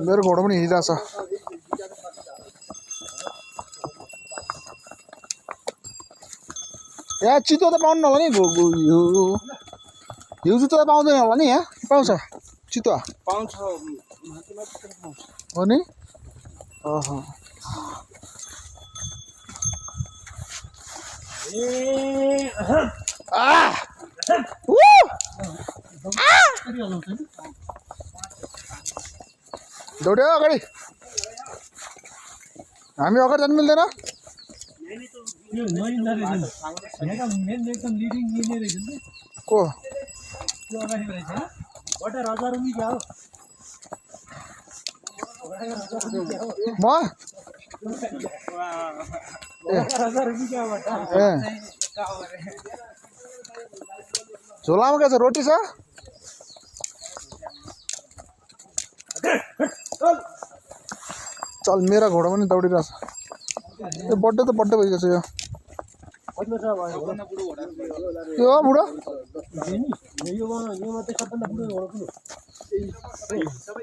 मेरो घोडा पनि हिँडिरहेछ यहाँ चितो त पाउनु होला नि हिउँ चितो त पाउँदैन होला नि यहाँ पाउँछ चितुवा पाउँछ हो नि ओहो दौड्यो अगाडि हामी अगाडि जानु मिल्दैन को म झोलामा के छ रोटी छ चल मेरा घोडा पनि दौडिरहेछ यो बर्थडे त बर्थडे भइगएछ यो बुढो